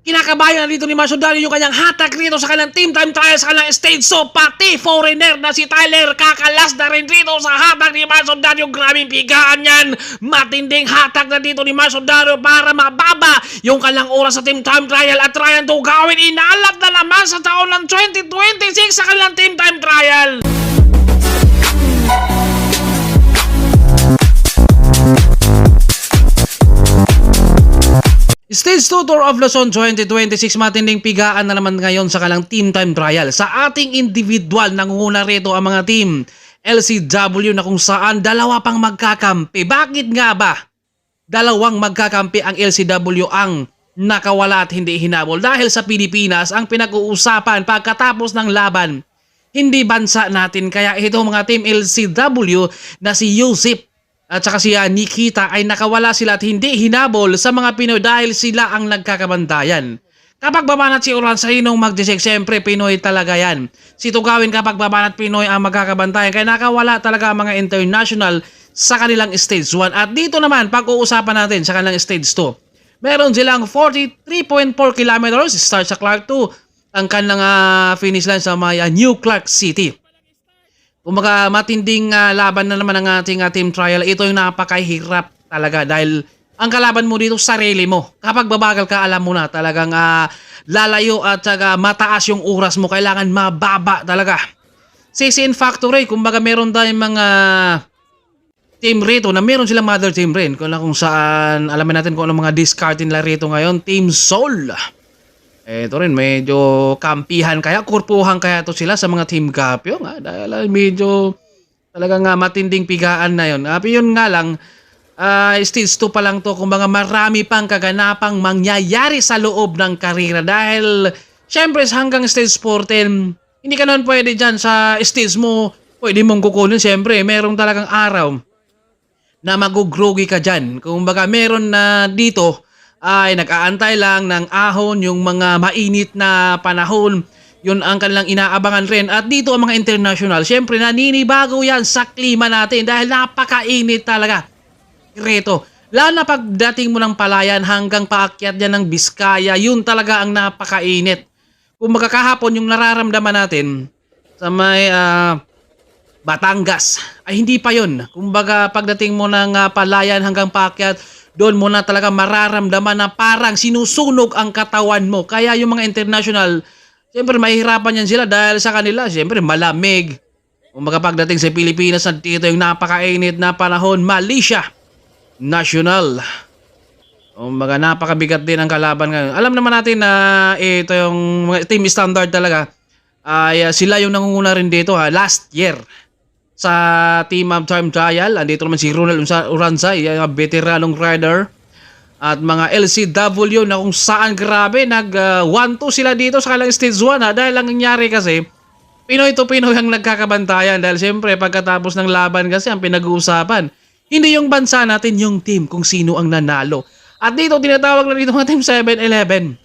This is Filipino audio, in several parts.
Kinakabayan na dito ni Maso Dario yung kanyang hatak rito sa kanilang team time trial sa kanilang stage. So pati foreigner na si Tyler kakalas na rin rito sa hatak ni Maso Dario. Grabing pigaan yan. Matinding hatak na dito ni Maso Dario para mababa yung kanilang oras sa team time trial at trying to gawin. Inaalat na naman sa taon ng 2026 sa kanilang team time trial. Stage 2 Tour of Luzon 2026, matinding pigaan na naman ngayon sa kalang team time trial. Sa ating individual, nangunguna rito ang mga team LCW na kung saan dalawa pang magkakampi. Bakit nga ba dalawang magkakampi ang LCW ang nakawala at hindi hinabol? Dahil sa Pilipinas, ang pinag-uusapan pagkatapos ng laban, hindi bansa natin. Kaya ito mga team LCW na si Yusip at saka si Nikita ay nakawala sila at hindi hinabol sa mga Pinoy dahil sila ang nagkakabantayan. Kapag babanat si Oran sa inong mag-desek, siyempre Pinoy talaga yan. Si Tugawin kapag babanat Pinoy ang magkakabantayan, kaya nakawala talaga ang mga international sa kanilang stage 1. At dito naman, pag-uusapan natin sa kanilang stage 2. Meron silang 43.4 kilometers, start sa Clark 2, ang kanilang finish line sa New Clark City. Kumbaga matinding laban na naman ang ating team trial. Ito yung napakahirap talaga dahil ang kalaban mo dito sarili mo. Kapag babagal ka, alam mo na talagang lalayo at saka mataas yung oras mo. Kailangan mababa talaga. CCN Factory, kumbaga meron tayong mga team rito na meron silang mother team rin. Kung saan alamin natin kung ano mga discard nila rito ngayon. Team Soul. Ito rin, medyo kampihan kaya, kurpuhan kaya to sila sa mga team Gapyo nga. Dahil medyo talagang matinding pigaan na yun. Yun nga lang, stage 2 pa lang to. Kumbaga marami pang kaganapang mangyayari sa loob ng karera. Dahil, syempre hanggang stage 14, hindi ka naman pwede dyan sa stage mo. Pwede mong kukunin, syempre, merong talagang araw na magugrogi ka dyan. Kumbaga meron na dito, ay nag-aantay lang ng ahon, yung mga mainit na panahon, yun ang kanilang inaabangan rin. At dito ang mga international, syempre naninibago yan sa klima natin dahil napakainit talaga rito. Lalo na pagdating mo ng Palayan hanggang paakyat dyan ng Biskaya, yun talaga ang napakainit. Kung magkakahapon yung nararamdaman natin sa may Batangas, ay hindi pa yun. Kumbaga pagdating mo ng Palayan hanggang paakyat, doon mo na talaga mararamdaman na parang sinusunog ang katawan mo. Kaya yung mga international, siyempre mahihirapan yan sila dahil sa kanila, siyempre malamig. Kung pagdating sa Pilipinas, dito yung napakainit na panahon, Malaysia National. Kumbaga napakabigat din ang kalaban ngayon. Alam naman natin na ito yung mga team standard talaga. Ay sila yung nangunguna rin dito last year. Sa team of time trial, andito naman si Ronald Uranzay, veteranong rider. At mga LCW na kung saan grabe, nag-1-2 sila dito sa kanilang stage 1 dahil ang nangyari kasi, Pinoy to Pinoy ang nagkakabantayan. Dahil siyempre, pagkatapos ng laban kasi, ang pinag-uusapan, hindi yung bansa natin, yung team, kung sino ang nanalo. At dito, tinatawag na dito mga team 7-11.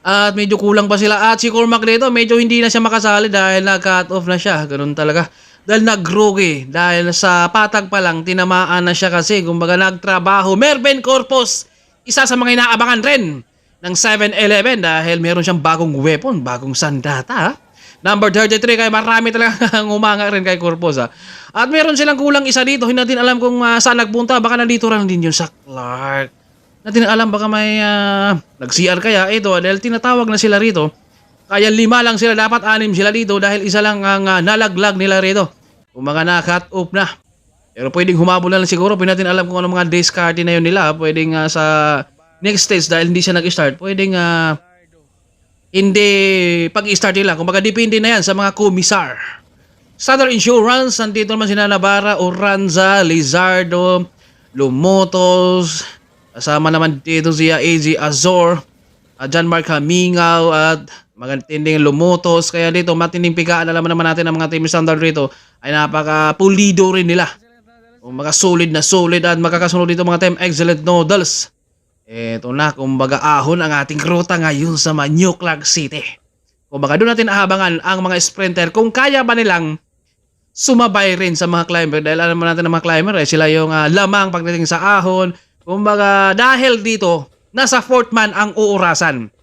At medyo kulang pa sila. At si Cormac dito, medyo hindi na siya makasali dahil nag-cut off na siya. Ganun talaga. Dahil nag-grogi. Dahil sa patag pa lang, tinamaan na siya kasi. Kumbaga nagtrabaho. Mervin Corpus, isa sa mga inaabangan rin ng 7-11 dahil meron siyang bagong weapon, bagong sandata. Number 33, kaya marami talaga umanga rin kay Corpus. At meron silang kulang isa dito. Hindi natin alam kung saan nagpunta. Baka nandito lang din yun sa Clark. Natin alam baka may nag-CR kaya. Ito, dahil tinatawag na sila rito. Kaya 5 lang sila, dapat 6 sila dito dahil isa lang ang nalaglag nila rito. Kung mga na-cut off na. Pero pwedeng humabol na lang siguro. Pwede natin alam kung ano mga discard na yun nila. Pwedeng sa next stage dahil hindi siya nag-start. Pwedeng hindi pag-start nila. Kung depende na yan sa mga komisar. Standard Insurance, nandito naman si Navarra, Oranza, Lizardo, Lumotos. Kasama naman dito si AG Azor, John Mark Hamingaw at magandang Lumotos. Kaya dito matinding pigaan. Alam naman natin ang mga team standard rito ay napaka-pulido rin nila. Kung solid na solid at makakasunod dito mga team Excellent Noodles. Ito na, kumbaga ahon ang ating ruta ngayon sa New Clark City. Kumbaga doon natin ahabangan ang mga sprinter kung kaya ba nilang sumabay rin sa mga climber. Dahil alam natin ang mga climber sila yung lamang pagdating sa ahon. Kumbaga dahil dito, nasa fourth man ang uurasan.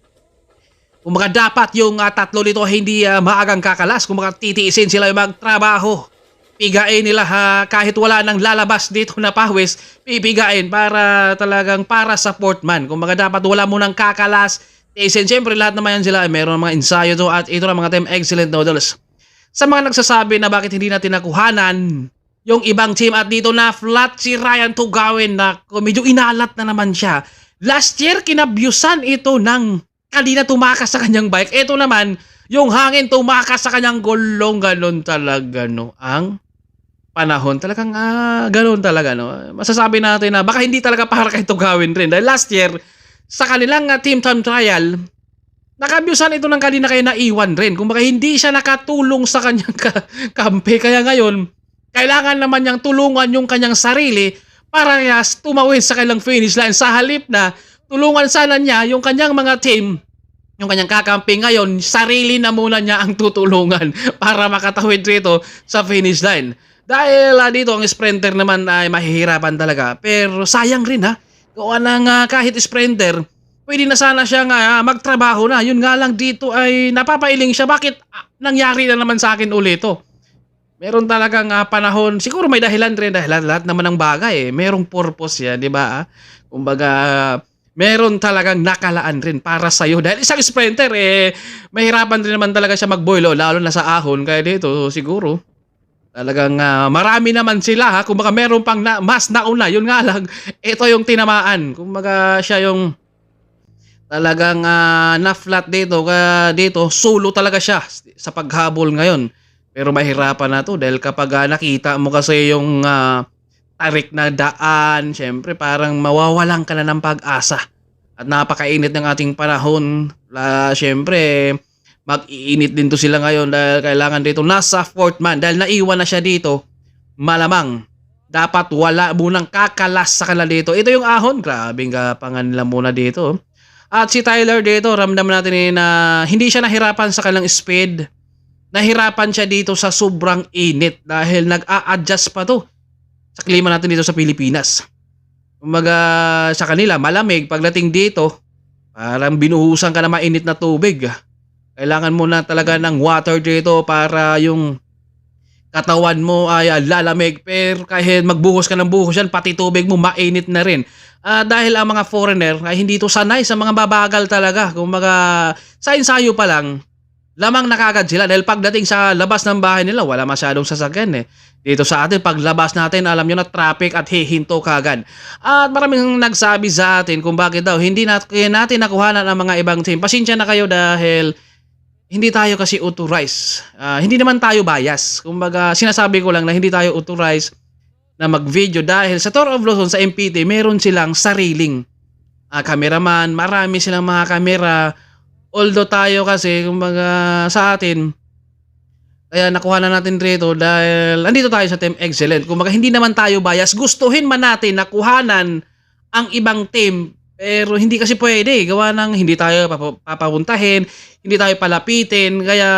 Kumbaga dapat yung tatlo dito hindi maagang kakalas. Kumbaga titiisin sila yung magtrabaho. Pigain nila kahit wala nang lalabas dito na pawis, pipigain para talagang para sa fourth man. Kumbaga dapat wala munang kakalas. Tiisin, siyempre lahat naman yan sila. Meron mga ensayo to at ito na mga team excellent noodles. Sa mga nagsasabi na bakit hindi natin nakuhanan yung ibang team at dito na flat si Ryan Tugawin na medyo inalat na naman siya. Last year kinabyusan ito ng kanina tumakas sa kanyang bike. Ito naman, yung hangin tumakas sa kanyang gulong. Ganon talaga, no? Ang panahon. Talagang, ganon talaga, no? Masasabi natin na baka hindi talaga para kay Tugawin rin. Dahil last year, sa kanilang team time trial, nakabyusan ito ng kanina kaya naiwan rin. Kung baka hindi siya nakatulong sa kanyang kampe. Kaya ngayon, kailangan naman niyang tulungan yung kanyang sarili para tumawid sa kanilang finish line. Sa halip na, tulungan sana niya yung kanyang mga team, yung kanyang kakampi ngayon, sarili na muna niya ang tutulungan para makatawid dito sa finish line. Dahil dito ang sprinter naman ay mahihirapan talaga. Pero sayang rin gawa ng kahit sprinter, pwede na sana siya magtrabaho na. Yun nga lang dito ay napapailing siya. Bakit nangyari na naman sa akin ulit ito? Meron talagang panahon, siguro may dahilan rin dahil lahat naman ng bagay merong purpose yan, di ba? Kumbaga, meron talagang nakalaan rin para sa'yo. Dahil isang sprinter, mahirapan rin naman talaga siya magboilo, lalo na sa ahon. Kaya dito, siguro, talagang marami naman sila. Kumbaga, meron pang mas nauna. Yun nga lang, ito yung tinamaan. Kumbaga, siya yung talagang na-flat dito. Kaya dito, solo talaga siya sa paghabol ngayon. Pero mahirapan na to dahil kapag nakita mo kasi yung tarik na daan, syempre parang mawawalan ka na ng pag-asa. At napakainit ng ating panahon. Syempre, mag-iinit din to sila ngayon dahil kailangan dito nasa fourth man. Dahil naiwan na siya dito, malamang dapat wala munang kakalas sa kanila dito. Ito yung ahon, grabing kapangan nila muna dito. At si Tyler dito, ramdam natin na hindi siya nahirapan sa kanilang speed. Nahirapan siya dito sa sobrang init dahil nag-a-adjust pa to sa klima natin dito sa Pilipinas. Kumbaga sa kanila malamig, pagdating dito parang binuhusan ka na mainit na tubig. Kailangan mo na talaga ng water dito para yung katawan mo ay lalamig. Pero kahit magbuhos ka ng buhos yan, pati tubig mo mainit na rin. Dahil ang mga foreigner ay hindi to sanay sa mga babagal talaga. Kumbaga sa ensayo pa lang, lamang na kagad sila dahil pagdating sa labas ng bahay nila, wala masyadong sasakyan Dito sa atin, paglabas natin, alam nyo na traffic at hihinto kagad. At maraming nagsabi sa atin kung bakit daw hindi natin nakuhanan ang mga ibang team. Pasensya na kayo dahil hindi tayo kasi authorized. Hindi naman tayo bias. Kumbaga, sinasabi ko lang na hindi tayo authorized na mag-video dahil sa Tour of Luzon, sa MPT, meron silang sariling cameraman. Marami silang mga kamera. Although tayo kasi, kumbaga sa atin, kaya nakuha na natin rito dahil andito tayo sa Team Excellent. Kumbaga hindi naman tayo bias. Gustuhin man natin nakuhanan ang ibang team. Pero hindi kasi pwede. Gawa ng hindi tayo papapuntahin, hindi tayo palapitin. Kaya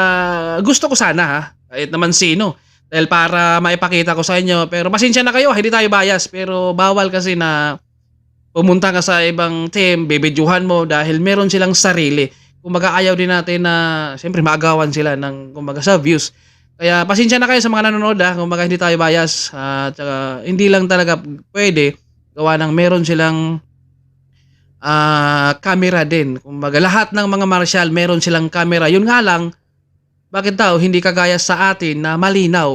gusto ko sana kahit naman sino. Dahil para maipakita ko sa inyo. Pero pasensya na kayo, hindi tayo bias. Pero bawal kasi na pumunta ka sa ibang team, bibidyohan mo dahil meron silang sarili. Kumbaga ayaw din natin na siyempre maagawan sila ng kumbaga sa views. Kaya pasensya na kayo sa mga nanonood kumbaga hindi tayo bias at hindi lang talaga pwede gawa ng meron silang camera din. Kumbaga lahat ng mga martial meron silang camera. Yun nga lang, bakit daw hindi kagaya sa atin na malinaw?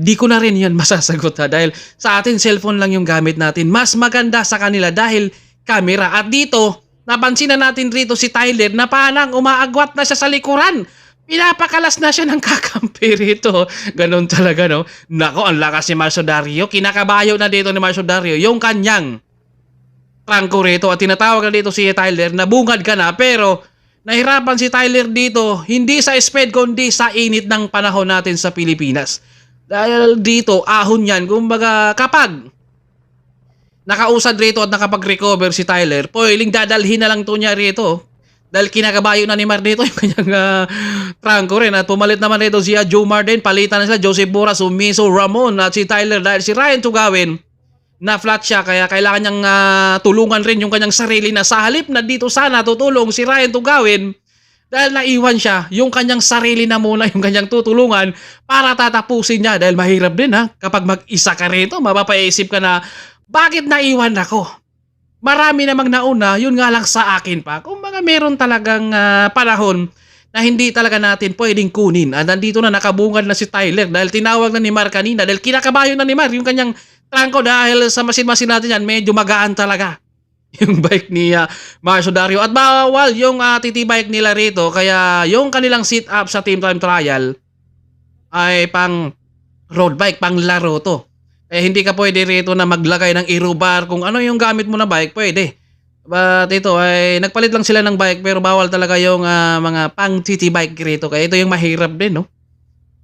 Di ko na rin yan masasagot dahil sa atin cellphone lang yung gamit natin. Mas maganda sa kanila dahil camera. At dito, napansin na natin rito si Tyler na parang umaagwat na siya sa likuran. Pinapakalas na siya ng kakampi rito. Ganon talaga, no? Nako, ang lakas ni Marcio Dario. Kinakabayo na dito ni Marcio Dario yung kanyang trangko rito. At tinatawag na dito si Tyler na bungad ka na. Pero nahirapan si Tyler dito. Hindi sa speed kundi sa init ng panahon natin sa Pilipinas. Dahil dito, ahon yan. Kumbaga, kapag nakausad rito at nakapag-recover si Tyler, pwedeng dadalhin na lang to niya rito. Dahil kinakabayo na ni Mar dito yung kanyang trangko rin. At pumalit naman rito si Joe Martin. Palitan na sila Joseph Bora, Sumiso, Ramon at si Tyler. Dahil si Ryan Tugawin, na flat siya kaya kailangan niyang tulungan rin yung kanyang sarili na sa halip na dito sana tutulong si Ryan to gawin dahil naiwan siya, yung kanyang sarili na muna yung kanyang tutulungan para tatapusin niya dahil mahirap din kapag mag-isa ka rito, mapapaisip ka na bakit naiwan ako? Marami namang nauna, yun nga lang sa akin pa. Kung mga meron talagang panahon na hindi talaga natin pwedeng kunin. At nandito na nakabungad na si Tyler dahil tinawag na ni Mar kanina dahil kinakabayo na ni Mar yung kanyang trangko dahil sa masin-masin natin yan, medyo magaan talaga yung bike ni Marcio Dario. At bawal yung TT bike nila rito kaya yung kanilang sit-up sa team time trial ay pang road bike, pang laro to. Eh hindi ka pwede rito na maglagay ng aero bar kung ano yung gamit mo na bike, pwede. But ito ay nagpalit lang sila ng bike pero bawal talaga yung mga pang TT bike rito. Kaya ito yung mahirap din, no?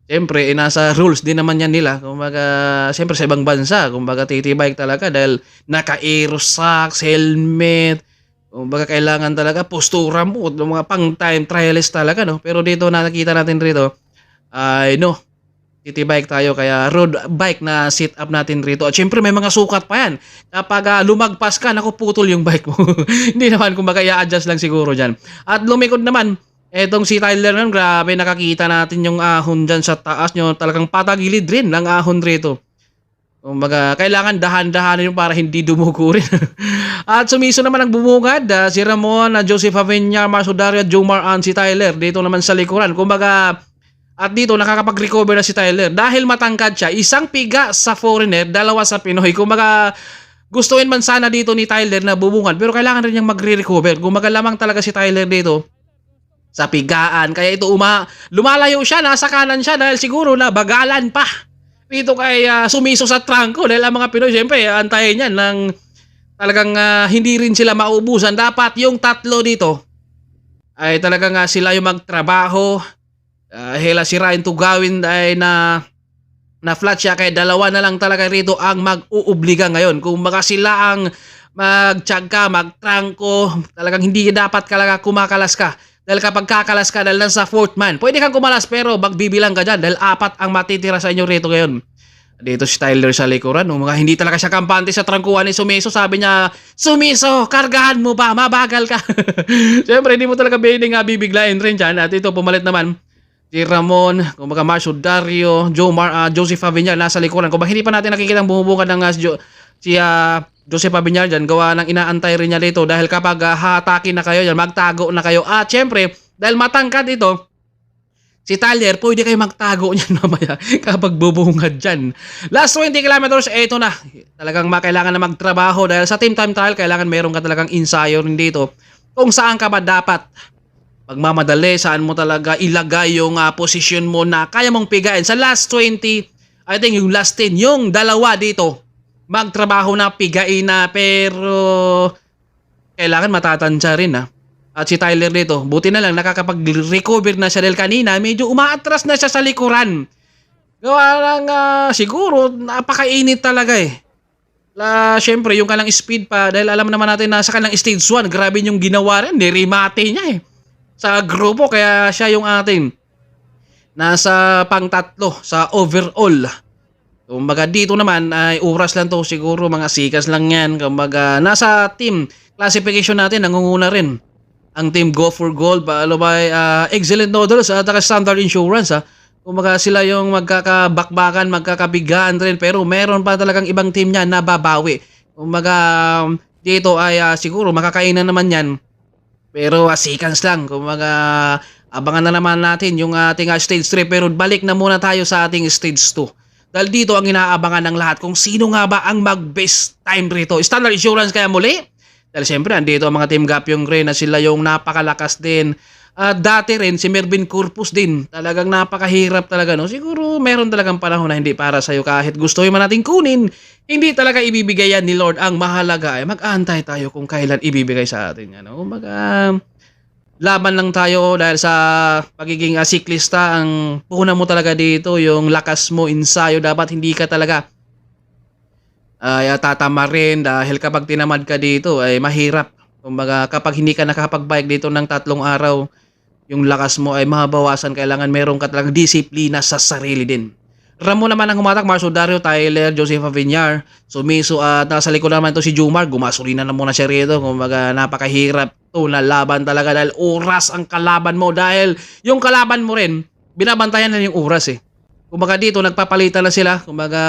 Siyempre, nasa rules din naman yan nila. Kumbaga, siyempre sa ibang bansa, kumbaga TT bike talaga dahil naka-aero socks, helmet, kumbaga kailangan talaga postura mo, mga pang-time trialist talaga, no? Pero dito nakikita natin rito, ay no, TT bike tayo kaya road bike na sit up natin rito. At siyempre may mga sukat pa yan. Kapag lumagpas ka, naku putol yung bike mo. Hindi naman, kumbaga i-adjust lang siguro dyan. At lumikod naman, etong si Tyler naman, grabe nakakita natin yung ahon dyan sa taas nyo. Talagang patagilid rin ng ahon rito. Kumbaga, kailangan dahan-dahanin yung para hindi dumugo rin. At sumiso naman ang bumungad, si Ramon, Joseph Avenya, Marcio Dario, Jomar, si Tyler. Dito naman sa likuran. Kumbaga, at dito nakakapag-recover na si Tyler. Dahil matangkad siya, isang piga sa foreigner, dalawa sa Pinoy. Kumbaga, gustuin man sana dito ni Tyler na bubungad, pero kailangan rin niyang magre-recover. Kumbaga, lamang talaga si Tyler dito sa pigaan. Kaya ito lumalayo siya, nasa kanan siya dahil siguro na bagalan pa. Dito kay sumiso sa trangko dahil ang mga Pinoy, siyempre, antayin yan ng talagang hindi rin sila maubusan. Dapat yung tatlo dito ay talagang sila yung magtrabaho. Hela si Ryan to gawin ay na flat siya kaya dalawa na lang talaga rito ang mag-uubliga ngayon. Kung baka sila ang magtiyagka, magtrangko, talagang hindi dapat talaga kumakalas ka. Dahil kapag kakalas ka dahil nasa fourth man, pwede kang kumalas pero magbibilang ka dyan dahil 4 ang matitira sa inyo rito ngayon. Dito si Tyler sa likuran. Mga hindi talaga siya kampante sa trangkuhan ni Sumiso. Sabi niya, Sumiso, kargahan mo ba? Mabagal ka. Siyempre, hindi mo talaga bibiglayin rin dyan. At ito, pumalit naman si Ramon, kumbaga Marcio Dario, Joseph Avenya nasa likuran. Kumbaga hindi pa natin nakikita ang bumubungad ng Joseph Abinyar dyan, gawa ng inaantay rin niya dito dahil kapag hatakin na kayo yan, magtago na kayo. At syempre, dahil matangkad ito, si Tyler, pwede kayo magtago niyan mamaya kapag bubungad dyan. Last 20 kilometers, eto na. Talagang kailangan na magtrabaho dahil sa team time trial, kailangan meron ka talagang ensayo rin dito kung saan ka ba dapat magmamadali, saan mo talaga ilagay yung posisyon mo na kaya mong pigain. Sa last 20, I think yung last 10, yung dalawa dito, magtrabaho na, pigain na, pero kailangan matatansya rin At si Tyler dito, buti na lang nakakapag-recover na siya dahil kanina medyo umaatras na siya sa likuran. Gawa lang siguro napakainit talaga syempre yung kalang speed pa dahil alam naman natin na sa kalang stage 1, grabe yung ginawa rin, nirimate niya sa grupo kaya siya yung ating nasa pang-tatlo sa overall. Kumbaga dito naman ay oras lang to siguro mga sikas lang yan. Kumbaga nasa team classification natin nangunguna rin ang team Go for Gold paalo by Excellent Noodles at Standard Insurance Kumbaga sila yung magkakabakbakan, magkakabigaan rin pero meron pa talagang ibang team niya na babawi. Kumbaga dito ay siguro makakainan naman yan. Pero seconds lang. Kumbaga abangan na naman natin yung ating stage 3 pero balik na muna tayo sa ating stage 2. Dahil dito ang inaabangan ng lahat kung sino nga ba ang mag-best time rito. Standard Insurance kaya muli? Dahil siyempre, andito ang mga Team Gap yung Green na sila yung napakalakas din. Dati rin, si Mervin Corpus din. Talagang napakahirap talaga. No? Siguro meron talagang panahon na hindi para sa'yo. Kahit gusto man natin kunin, hindi talaga ibibigay yan ni Lord. Ang mahalaga ay mag-aantay tayo kung kailan ibibigay sa atin. Kumbaga, laban lang tayo dahil sa pagiging siklista, ang puna mo talaga dito, yung lakas mo, ensayo, dapat hindi ka talaga tatama rin dahil kapag tinamad ka dito ay mahirap. Kumbaga kapag hindi ka nakakapag-bike dito ng 3 araw, yung lakas mo ay mabawasan, kailangan meron ka talagang disiplina sa sarili din. Ramon naman ang humatak, Marcio Dario, Tyler, Josefa Villar, Sumiso at nasa likod naman ito si Jumar. Gumasolina na muna siya rito. Kumbaga napakahirap to na laban talaga dahil oras ang kalaban mo, dahil yung kalaban mo rin, binabantayan na yung oras eh. Kumbaga dito nagpapalitan na sila. Kumbaga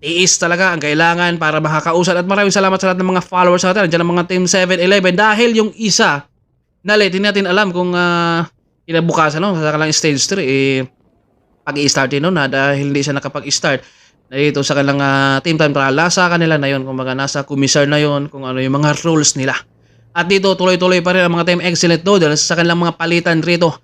tiis talaga ang kailangan para makakausad. At maraming salamat sa lahat ng mga followers natin. Nandiyan ang mga Team 7-11 dahil yung isa na late, hindi natin alam kung kinabukasan, no? Sa kanilang stage 3 pag-i-start din no, na dahil hindi siya nakapag-start dito sa kanilang team time trial. Nasa kanila na yun, kumbaga nasa komisar na yun kung ano yung mga rules nila. At dito tuloy-tuloy pa rin ang mga Team Excellent Noodles sa kanilang mga palitan rito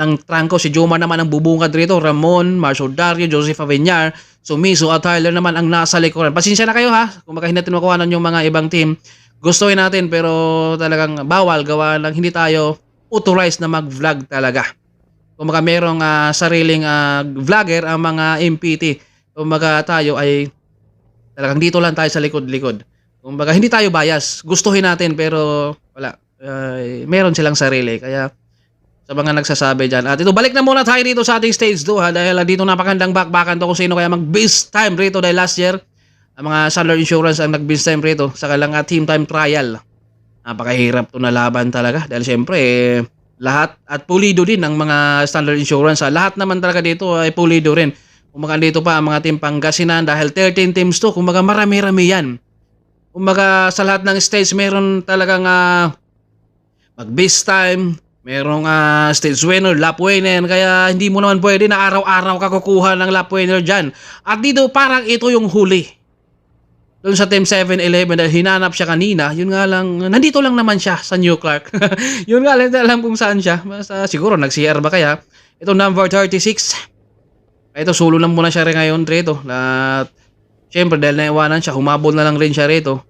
ng trangko. Si Jomar naman ang bubungad rito, Ramon, Marcio Dario, Joseph Aviñar, Sumiso at Tyler naman ang nasa likuran. Pasensya na kayo ha, kung baka hindi natin makuha yung mga ibang team. Gustuin natin pero talagang bawal gawa ng hindi tayo authorized na mag-vlog talaga. Kung baka merong sariling vlogger ang mga MPT. Kung baka tayo ay talagang dito lang tayo sa likod-likod. Kung baka hindi tayo bias. Gustuhin natin pero wala. Meron silang sarili. Kaya sa mga nagsasabi dyan. At ito, balik na muna tayo dito sa ating stage 2 ha. Dahil dito napakandang backbackan to kung sino kaya mag-base time rito. Dahil last year, ang mga Standard Insurance ang nag-base time rito sa kailang team time trial. Napakahirap to na laban talaga. Dahil syempre, lahat at pulido din ang mga Standard Insurance. Lahat naman talaga dito ay pulido rin. Kumaga dito pa ang mga team Pangasinan dahil 13 teams to. Kumaga marami-rami yan. Kumaga sa lahat ng stage meron talagang mag-base time. Merong stage winner, lap winner, kaya hindi mo naman pwede na araw-araw ka kukuha ng lap winner dyan. At dito parang ito yung huli. Doon sa Team 7-11 dahil hinanap siya kanina, yun nga lang, nandito lang naman siya sa New Clark. Yun nga lang, hindi alam kung saan siya. Basta siguro nag-CR ba kaya. Ito number 36. Ito solo lang muna siya rin ngayon rito. At syempre dahil naiwanan siya, humabol na lang rin siya rito.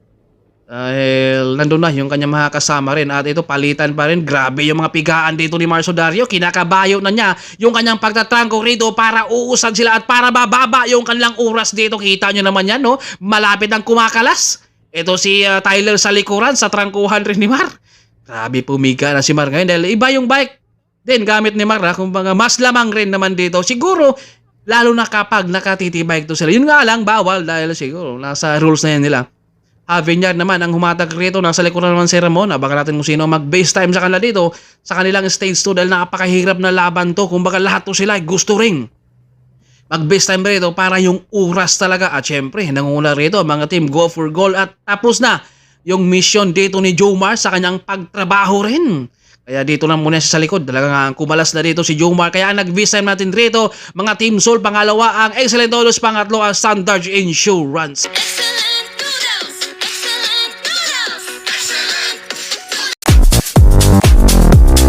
Dahil nandun na yung kanyang mga kasama rin. At ito palitan pa rin. Grabe yung mga pigaan dito ni Marcio Dario. Kinakabayo na niya yung kanyang pagtatrangko rito para uusad sila at para bababa yung kanilang oras dito. Kita nyo naman yan, no? Malapit ang kumakalas. Ito si Tyler sa likuran sa trangkuhan rin ni Mar. Grabe pumiga na si Mar ngayon dahil iba yung bike din gamit ni Mar. Kumbaga mas lamang rin naman dito. Siguro lalo na kapag nakatitibike to sila. Yun nga lang bawal dahil siguro nasa rules na yan nila. Aviñar naman ang humatag rito. Nasa likuran naman si Ramon. Abangan natin kung sino mag-base time sa kanila dito sa kanilang stage 2 dahil napakahirap na laban to. Kumbaga lahat to sila ay gusto ring mag-base time rito para yung oras talaga. At syempre, nangunguna rito mga team go for goal at tapos na yung mission dito ni Jomar sa kanyang pagtrabaho rin. Kaya dito lang muna siya sa likod. Talagang kumalas na dito si Jomar. Kaya ang nag-base time natin rito, mga Team Soul, pangalawa ang Excellent Noodles, pangatlo ang Standard Insurance.